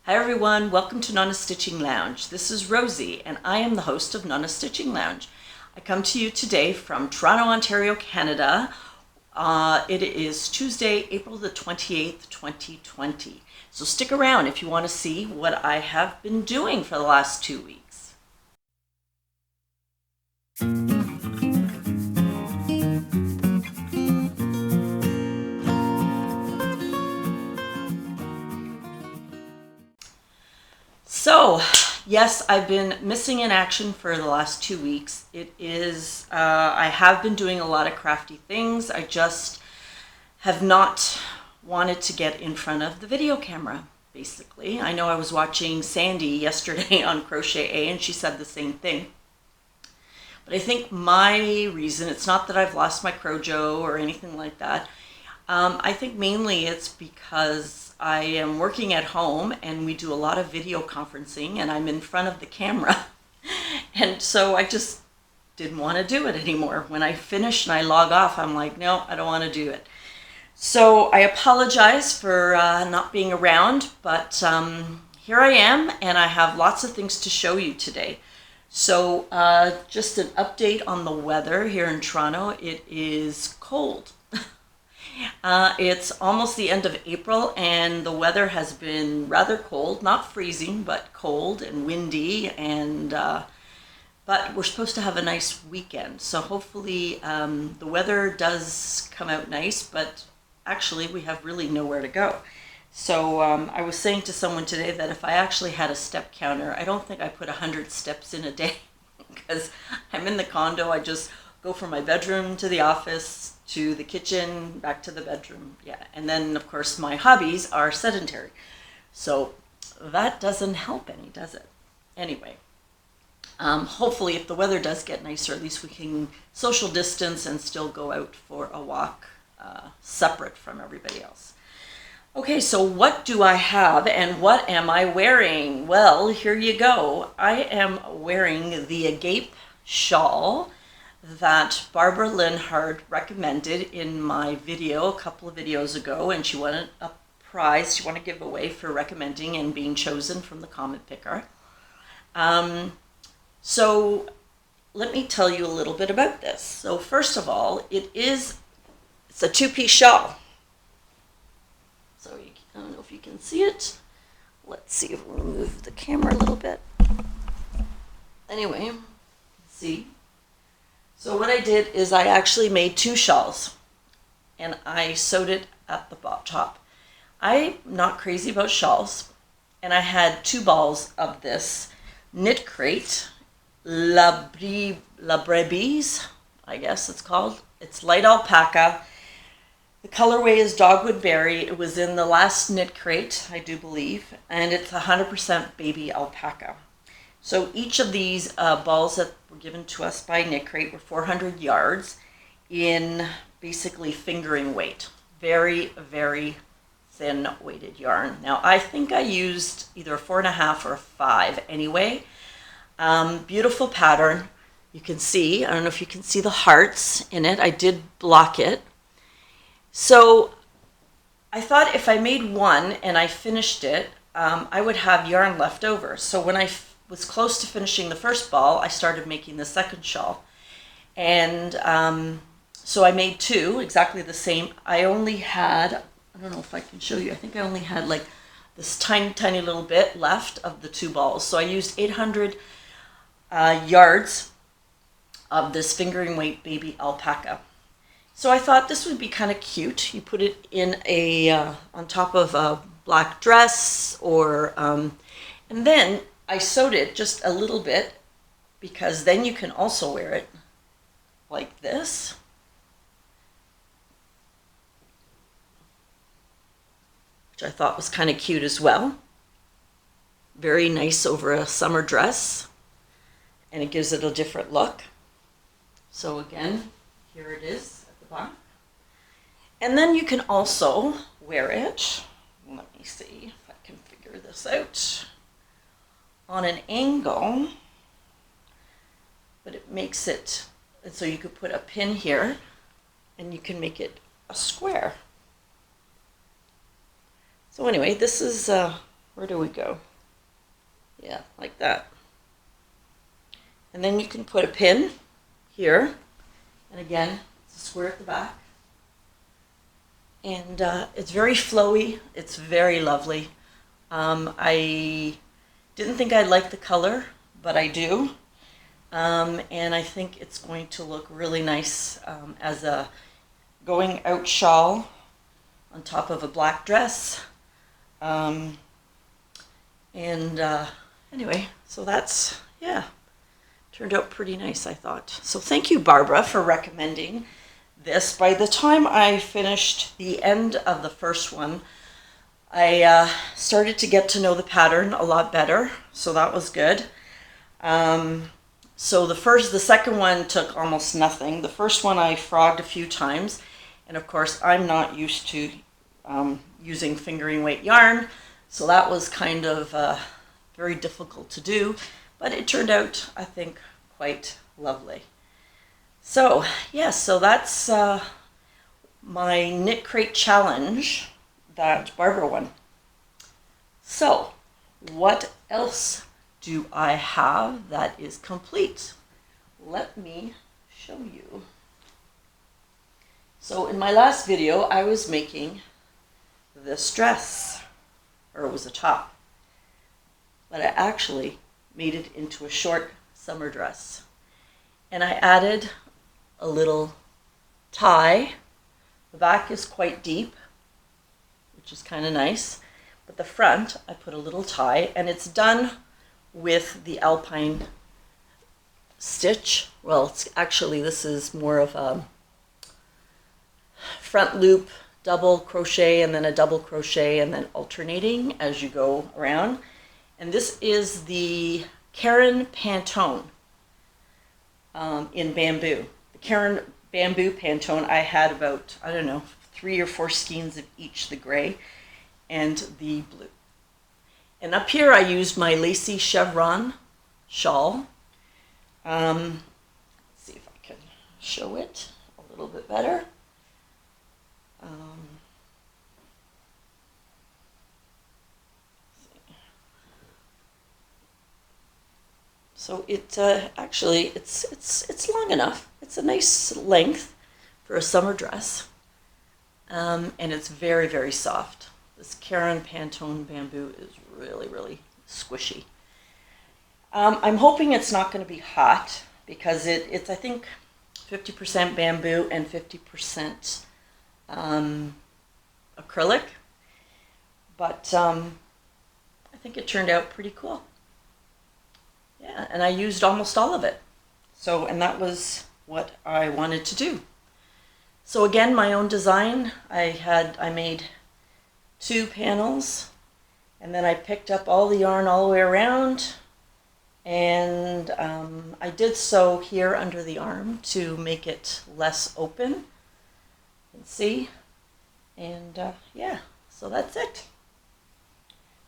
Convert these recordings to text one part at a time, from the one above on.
Hi everyone, welcome to Nonna Stitching Lounge. This is Rosie and I am the host of Nonna Stitching Lounge. I come to you today from Toronto, Ontario, Canada. It is Tuesday, April the 28th, 2020. So stick around if you want to see what I have been doing for the last 2 weeks. So, yes, I've been missing in action for the last 2 weeks. I have been doing a lot of crafty things. I just have not wanted to get in front of the video camera, basically. I know I was watching Sandy yesterday on Crochet and she said the same thing. But I think my reason, it's not that I've lost my Crojo or anything like that. I think mainly it's because I am working at home and we do a lot of video conferencing and I'm in front of the camera. And so I just didn't want to do it anymore. When I finish and I log off, I'm like, no, I don't want to do it. So I apologize for not being around, but here I am and I have lots of things to show you today. So just an update on the weather here in Toronto. It is cold. It's almost the end of April and the weather has been rather cold, not freezing, but cold and windy, and but we're supposed to have a nice weekend. So hopefully the weather does come out nice, but actually we have really nowhere to go. So I was saying to someone today that if I actually had a step counter, I don't think I put 100 steps in a day because I'm in the condo. I just go from my bedroom to the office to the kitchen, back to the bedroom. Yeah, and then of course my hobbies are sedentary. So that doesn't help any, does it? Anyway, hopefully if the weather does get nicer, at least we can social distance and still go out for a walk separate from everybody else. Okay, so what do I have and what am I wearing? Well, here you go. I am wearing the Agape shawl that Barbara Linhard recommended in my video a couple of videos ago, and she won a prize she wanted to give away for recommending and being chosen from the comment picker. So let me tell you a little bit about this. So first of all, it's a two-piece shawl. So I don't know if you can see it. Let's see if we'll move the camera a little bit. Anyway, see. So what I did is I actually made two shawls and I sewed it at the top. I'm not crazy about shawls, and I had two balls of this knit crate, La Brebis, I guess it's called. It's light alpaca. The colorway is Dogwood Berry. It was in the last knit crate, I do believe, and it's 100% baby alpaca. So each of these balls that were given to us by Knit Crate were 400 yards in basically fingering weight. Very, very thin weighted yarn. Now I think I used either a 4.5 or a 5 anyway. Beautiful pattern. You can see, I don't know if you can see the hearts in it. I did block it. So I thought if I made one and I finished it, I would have yarn left over. So when I was close to finishing the first ball, I started making the second shawl. And so I made two, exactly the same. I only had, I don't know if I can show you, I think I only had like this tiny, tiny little bit left of the two balls. So I used 800 yards of this fingering weight baby alpaca. So I thought this would be kind of cute. You put it in on top of a black dress or, and then I sewed it just a little bit because then you can also wear it like this. Which I thought was kind of cute as well. Very nice over a summer dress. And it gives it a different look. So again, here it is at the back. And then you can also wear it, let me see if I can figure this out, on an angle, but it makes it, and so you could put a pin here and you can make it a square. So anyway, this is where do we go? Yeah, like that. And then you can put a pin here. And again, it's a square at the back. And it's very flowy. It's very lovely. I didn't think I'd like the color, but I do. And I think it's going to look really nice as a going out shawl on top of a black dress. Anyway, so that's, yeah, turned out pretty nice, I thought. So thank you, Barbara, for recommending this. By the time I finished the end of the first one, I started to get to know the pattern a lot better, so that was good. So the second one took almost nothing. The first one I frogged a few times, and of course I'm not used to using fingering weight yarn, so that was kind of very difficult to do, but it turned out, I think, quite lovely. So yes, so that's my Knit Crate challenge that Barbara won. So what else do I have that is complete? Let me show you. So in my last video, I was making this dress, or it was a top, but I actually made it into a short summer dress. And I added a little tie. The back is quite deep, which is kind of nice, but the front, I put a little tie, and it's done with the alpine stitch. Well, it's actually, this is more of a front loop, double crochet, and then a double crochet, and then alternating as you go around. And this is the Caron Pantone in bamboo. The Caron bamboo Pantone, I had about, I don't know, 3 or 4 skeins of each, the gray and the blue. And up here I used my lacy chevron shawl. Let's see if I can show it a little bit better. So it actually it's long enough. It's a nice length for a summer dress, and it's very, very soft. This Caron Pantone bamboo is really, really squishy. I'm hoping it's not going to be hot because it's I think 50% bamboo and 50% acrylic, but I think it turned out pretty cool. Yeah, and I used almost all of it. So, and that was what I wanted to do. So again, my own design. I made 2 panels, and then I picked up all the yarn all the way around, and I did sew here under the arm to make it less open. You can see, and yeah, so that's it.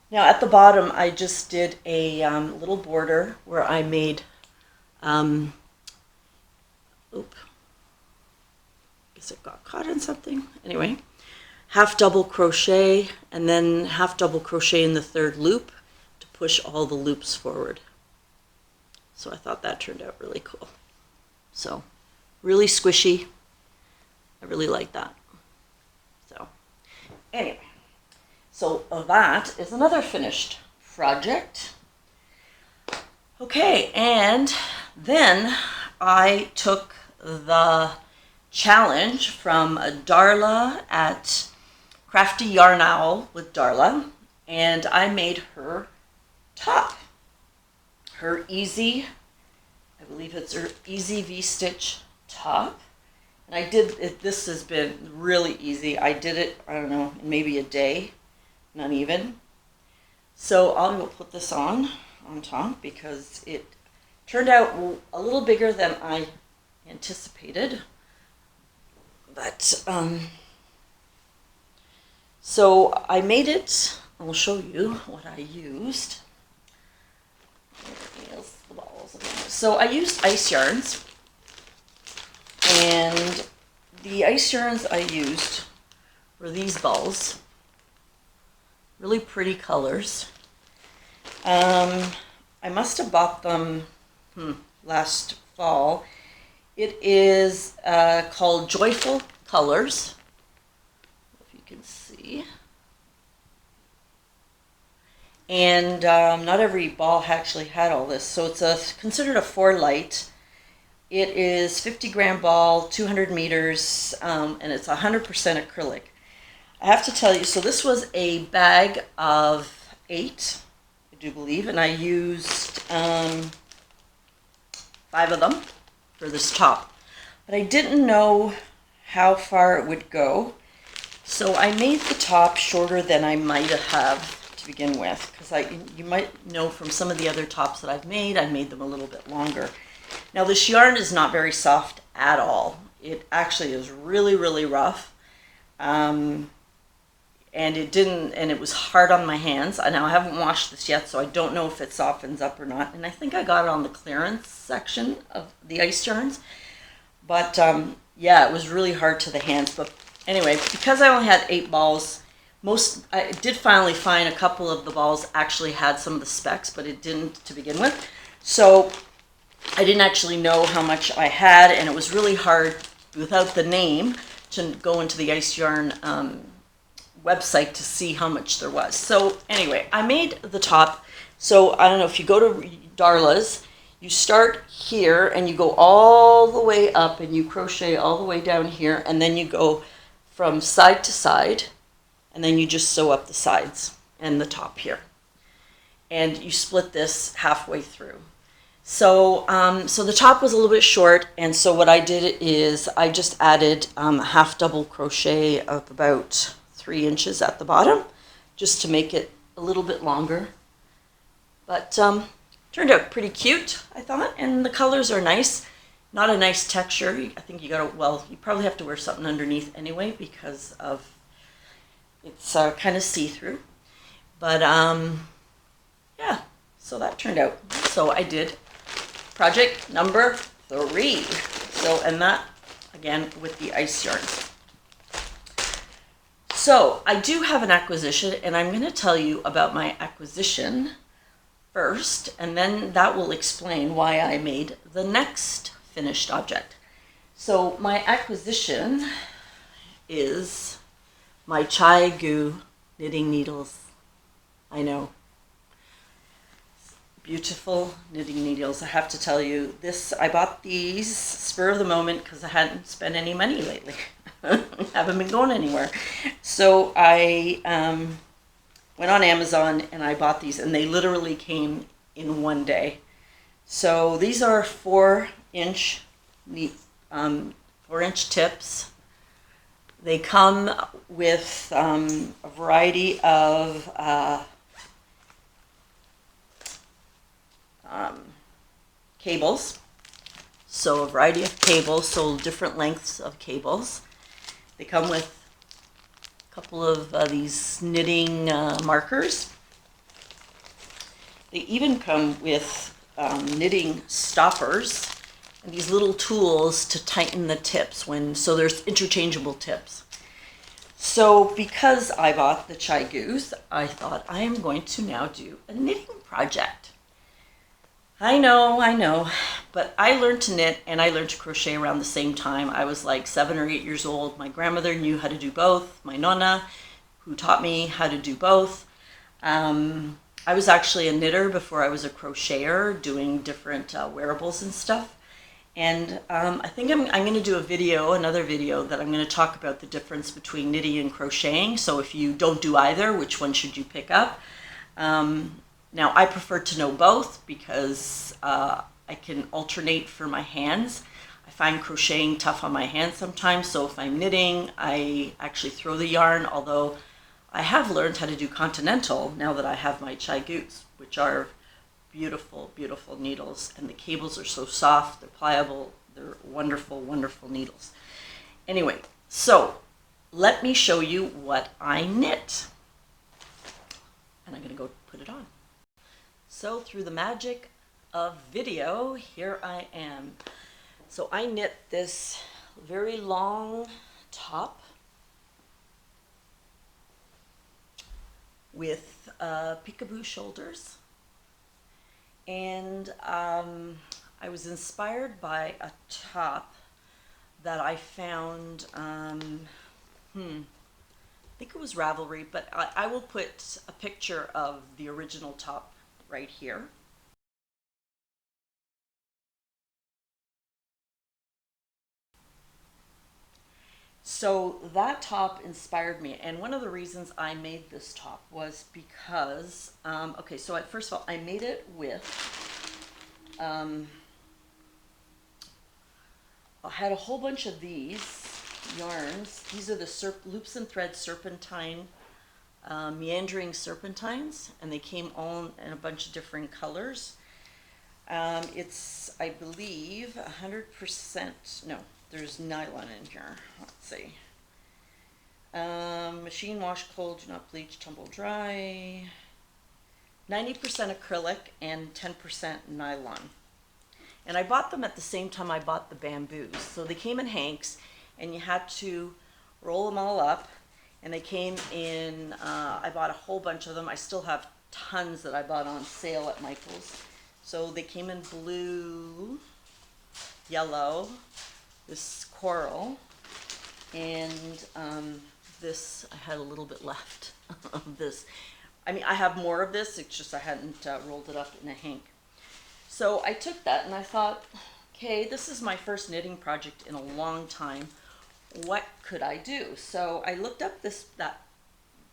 Now at the bottom, I just did a little border where I made, guess it got caught in something. Anyway, half double crochet and then half double crochet in the 3rd loop to push all the loops forward. So I thought that turned out really cool. So really squishy. I really like that. So anyway. So that is another finished project. Okay, and then I took the challenge from Darla at Crafty Yarn Owl with Darla, and I made her top. Her easy, I believe it's her easy V-stitch top. And I did it, this has been really easy. I did it, I don't know, in maybe a day. Not even. So I will put this on top because it turned out a little bigger than I anticipated. But so I made it. I'll show you what I used. There's the balls. So I used ice yarns, and the ice yarns I used were these balls. Really pretty colors. I must have bought them last fall. It is called Joyful Colors, if you can see. And not every ball actually had all this, so it's considered a 4 light. It is 50-gram ball, 200 meters, and it's 100% acrylic. I have to tell you, so this was a bag of 8, I do believe, and I used 5 of them for this top. But I didn't know how far it would go, so I made the top shorter than I might have to begin with, because you might know from some of the other tops that I've made them a little bit longer. Now this yarn is not very soft at all. It actually is really, really rough. And it was hard on my hands. Now I haven't washed this yet, so I don't know if it softens up or not. And I think I got it on the clearance section of the ice yarns. But yeah, it was really hard to the hands. But anyway, because I only had 8 balls, I did finally find a couple of the balls actually had some of the specs, but it didn't to begin with. So I didn't actually know how much I had, and it was really hard without the name to go into the ice yarn website to see how much there was. So anyway, I made the top. So I don't know, if you go to Darla's, you start here and you go all the way up and you crochet all the way down here, and then you go from side to side, and then you just sew up the sides and the top here. And you split this halfway through. So, so the top was a little bit short, and so what I did is I just added a half double crochet of about 3 inches at the bottom, just to make it a little bit longer. But turned out pretty cute, I thought, and the colors are nice. Not a nice texture. I think you probably have to wear something underneath anyway because of it's kind of see-through. But yeah, so that turned out. So I did project number 3. So, and that again with the ice yarns. So I do have an acquisition, and I'm going to tell you about my acquisition first, and then that will explain why I made the next finished object. So my acquisition is my Chai Goo knitting needles. I know. Beautiful knitting needles. I have to tell you, I bought these spur of the moment because I hadn't spent any money lately. Haven't been going anywhere. So I went on Amazon and I bought these, and they literally came in one day. So these are 4-inch 4-inch tips. They come with a variety of cables. So a variety of cables, so different lengths of cables. They come with a couple of these knitting markers. They even come with knitting stoppers and these little tools to tighten the tips so there's interchangeable tips. So because I bought the Chai Goos, I thought I am going to now do a knitting project. I know, but I learned to knit and I learned to crochet around the same time. I was like 7 or 8 years old. My grandmother knew how to do both. My Nonna, who taught me how to do both. I was actually a knitter before I was a crocheter, doing different wearables and stuff. And I think I'm going to do another video that I'm going to talk about the difference between knitting and crocheting. So if you don't do either, which one should you pick up? Now, I prefer to know both because I can alternate for my hands. I find crocheting tough on my hands sometimes, so if I'm knitting, I actually throw the yarn, although I have learned how to do continental now that I have my Chai Goos, which are beautiful, beautiful needles, and the cables are so soft, they're pliable, they're wonderful, wonderful needles. Anyway, so let me show you what I knit. And I'm going to go put it on. So through the magic of video, here I am. So I knit this very long top with peekaboo shoulders. And I was inspired by a top that I found, I think it was Ravelry, but I will put a picture of the original top right here. So that top inspired me, and one of the reasons I made this top was because, okay, so first of all, I made it with, I had a whole bunch of these yarns. These are the Loops and Threads Serpentine, meandering serpentines, and they came all in a bunch of different colors. It's, I believe, 100%, no, there's nylon in here. Let's see. Machine wash cold, do not bleach, tumble dry. 90% acrylic and 10% nylon. And I bought them at the same time I bought the bamboos. So they came in hanks, and you had to roll them all up. And they came in, I bought a whole bunch of them. I still have tons that I bought on sale at Michael's. So they came in blue, yellow, this coral, and this, I had a little bit left of this. I mean, I have more of this, it's just I hadn't rolled it up in a hank. So I took that and I thought, okay, this is my first knitting project in a long time. What could I do? So I looked up that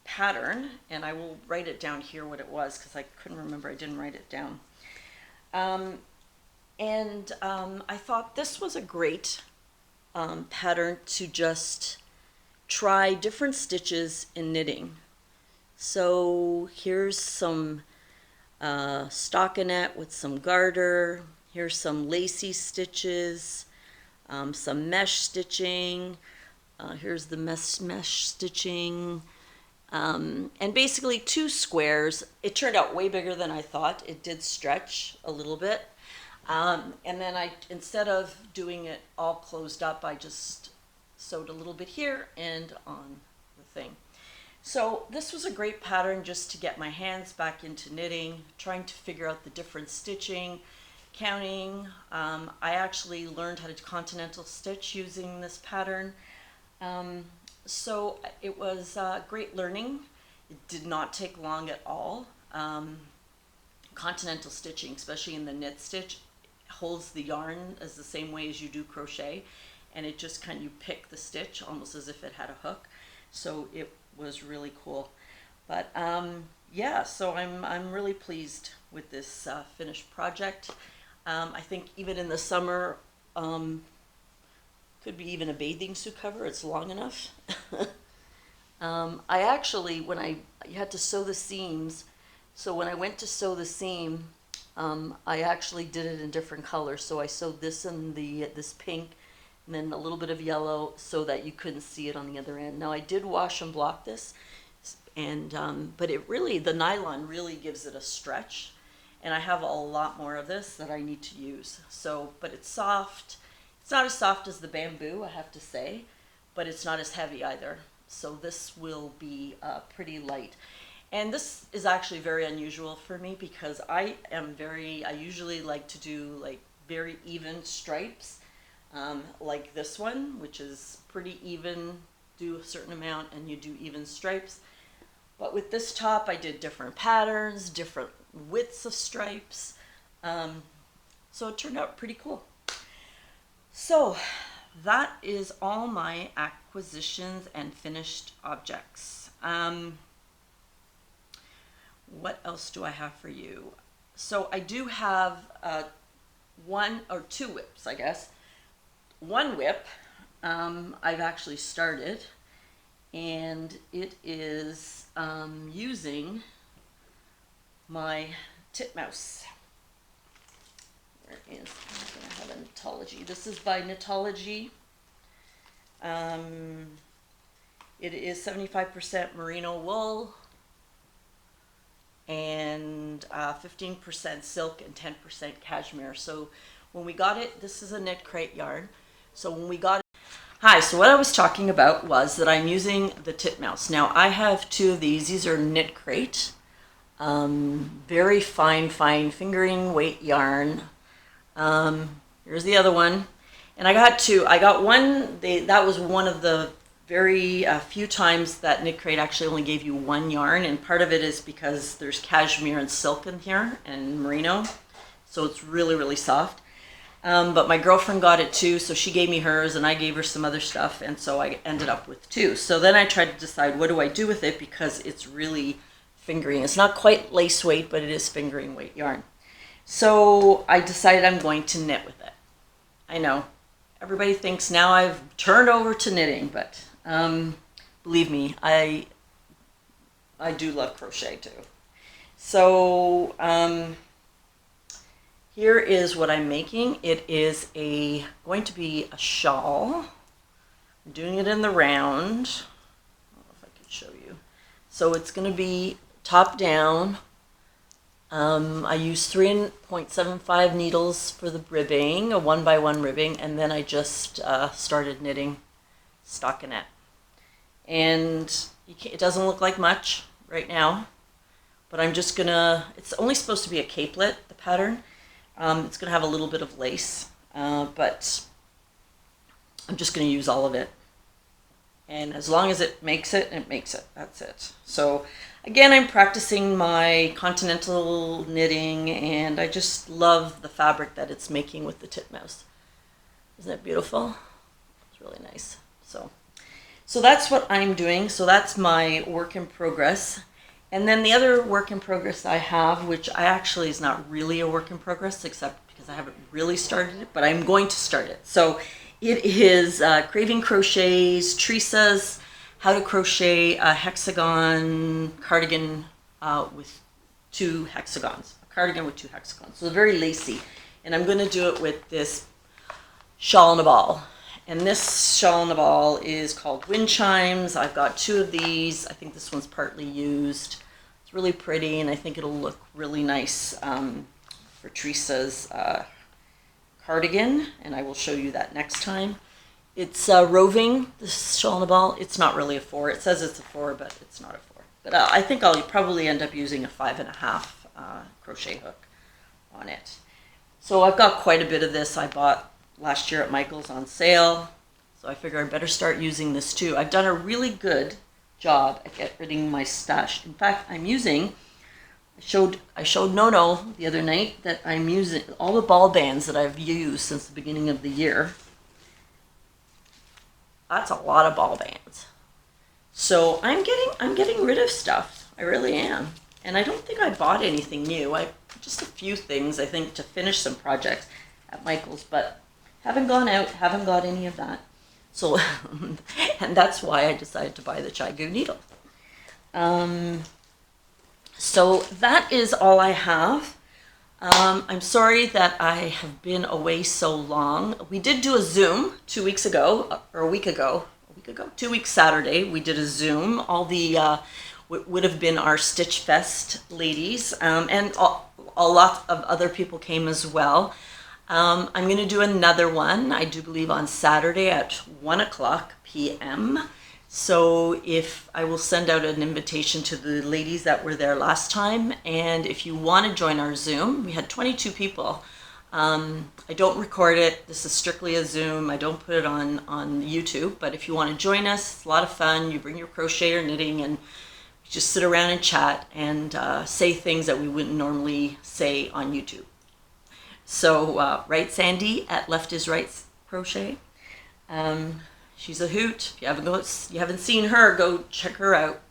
pattern, and I will write it down here what it was because I couldn't remember, I didn't write it down. I thought this was a great pattern to just try different stitches in knitting. So here's some stockinette with some garter. Here's some lacy stitches, some mesh stitching. Here's the mesh stitching. And basically 2 squares. It turned out way bigger than I thought. It did stretch a little bit. And then instead of doing it all closed up, I just sewed a little bit here and on the thing. So this was a great pattern just to get my hands back into knitting, trying to figure out the different stitching, counting. I actually learned how to continental stitch using this pattern. So it was great learning. It did not take long at all. Continental stitching, especially in the knit stitch, holds the yarn as the same way as you do crochet, and it just kind of, you pick the stitch almost as if it had a hook. So it was really cool. But yeah, so I'm really pleased with this finished project. I think even in the summer, could be even a bathing suit cover. It's long enough. I actually, you had to sew the seams, so when I went to sew the seam, I actually did it in different colors. So I sewed this in this pink, and then a little bit of yellow, so that you couldn't see it on the other end. Now I did wash and block this, and but the nylon really gives it a stretch, and I have a lot more of this that I need to use. So, but it's soft. It's not as soft as the bamboo, I have to say, but it's not as heavy either. So this will be pretty light. And this is actually very unusual for me because I usually like to do like very even stripes, like this one, which is pretty even, do a certain amount and you do even stripes. But with this top, I did different patterns, different widths of stripes. So it turned out pretty cool. So that is all my acquisitions and finished objects. What else do I have for you? So I do have 1 or 2 whips, I guess. One whip I've actually started, and it is using my titmouse. Where is, I'm going to have a Knitology. This is by Knitology. It is 75% merino wool and 15% silk and 10% cashmere. So when we got it, this is a knit crate yarn. So when we got it, hi, so what I was talking about was that I'm using the titmouse. Now I have 2 of these. These are knit crate. Very fine fingering weight yarn. Here's the other one. And I got two. I got one, that was one of the very few times that Knit Crate actually only gave you one yarn, and part of it is because there's cashmere and silk in here and merino, so it's really, really soft. But my girlfriend got it too, so she gave me hers and I gave her some other stuff, and so I ended up with two. So then I tried to decide what do I do with it, because it's really fingering. It's not quite lace weight, but it is fingering weight yarn. So I decided I'm going to knit with it. I know, everybody thinks now I've turned over to knitting, but believe me, I do love crochet too. So here is what I'm making. It is going to be a shawl. I'm doing it in the round. I don't know if I can show you. So it's going to be top down. I use 3.75 needles for the ribbing, a 1x1 ribbing, and then I just started knitting stockinette. And it doesn't look like much right now, but I'm just gonna, it's only supposed to be a capelet, the pattern. It's gonna have a little bit of lace, but I'm just gonna use all of it. And as long as it makes it, that's it. So again, I'm practicing my continental knitting, and I just love the fabric that it's making with the titmouse. Isn't that beautiful? It's really nice. So that's what I'm doing. So that's my work in progress. And then the other work in progress I have, which I actually is not really a work in progress, except because I haven't really started it, but I'm going to start it. So it is Craving Crochet's Teresa's How to Crochet a Hexagon Cardigan with 2 hexagons. A cardigan with 2 hexagons. So very lacy. And I'm going to do it with this shawl and a ball. And this shawl and a ball is called Wind Chimes. I've got 2 of these. I think this one's partly used. It's really pretty, and I think it'll look really nice for Teresa's cardigan, and I will show you that next time. It's roving, this shawl and a ball. It's not really a 4. It says it's a 4, but it's not a 4. But I think I'll probably end up using a 5.5 crochet hook on it. So I've got quite a bit of this. I bought last year at Michael's on sale, so I figure I better start using this too. I've done a really good job at getting rid of my stash. In fact, I'm using, I showed Nonna the other night that I'm using all the ball bands that I've used since the beginning of the year. That's a lot of ball bands. So I'm getting rid of stuff. I really am. And I don't think I bought anything new. Just a few things, I think, to finish some projects at Michael's, but haven't gone out, haven't got any of that. So, and that's why I decided to buy the Chai-Goo needle. So that is all I have. I'm sorry that I have been away so long. We did do a Zoom 2 weeks ago, or a week ago, 2 weeks Saturday, we did a Zoom. All the, would have been our Stitch Fest ladies, and a lot of other people came as well. I'm going to do another one, I do believe on Saturday at 1:00 p.m. So if I will send out an invitation to the ladies that were there last time, and if you want to join our Zoom, we had 22 people. I don't record it. This is strictly a Zoom. I don't put it on YouTube, but if you want to join us, it's a lot of fun. You bring your crochet or knitting, and we just sit around and chat and say things that we wouldn't normally say on YouTube. So, right, Sandy at Left is Right Crochet. She's a hoot. If you haven't seen her, go check her out.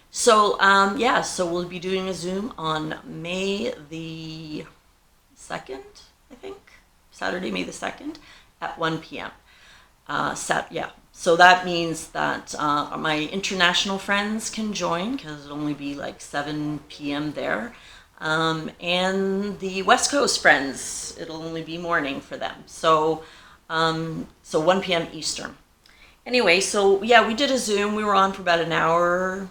So, yeah, so we'll be doing a Zoom on May the 2nd, I think. Saturday, May the 2nd at 1 p.m. Yeah, so that means that my international friends can join, because it'll only be like 7 p.m. there. And the West Coast friends, it'll only be morning for them. So, so 1 p.m. Eastern. Anyway, so yeah, we did a Zoom. We were on for about an hour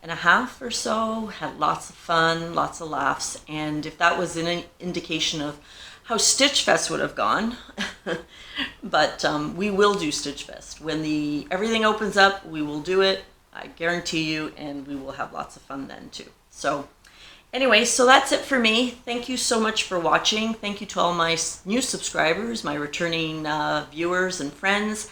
and a half or so, had lots of fun, lots of laughs. And if that was an indication of how Stitch Fest would have gone, but we will do Stitch Fest. When everything opens up, we will do it. I guarantee you, and we will have lots of fun then too. So anyway, so that's it for me. Thank you so much for watching. Thank you to all my new subscribers, my returning viewers and friends.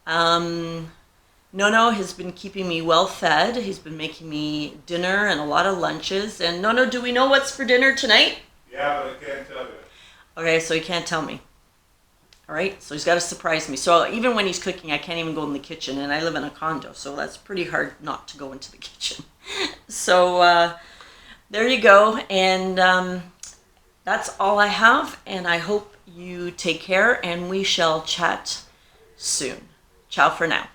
Nonna has been keeping me well fed. He's been making me dinner and a lot of lunches. And Nonna, do we know what's for dinner tonight? Yeah, but I can't tell you. Okay, so he can't tell me. All right, so he's got to surprise me. So even when he's cooking, I can't even go in the kitchen, and I live in a condo, so that's pretty hard not to go into the kitchen. So there you go, and that's all I have, and I hope you take care, and we shall chat soon. Ciao for now.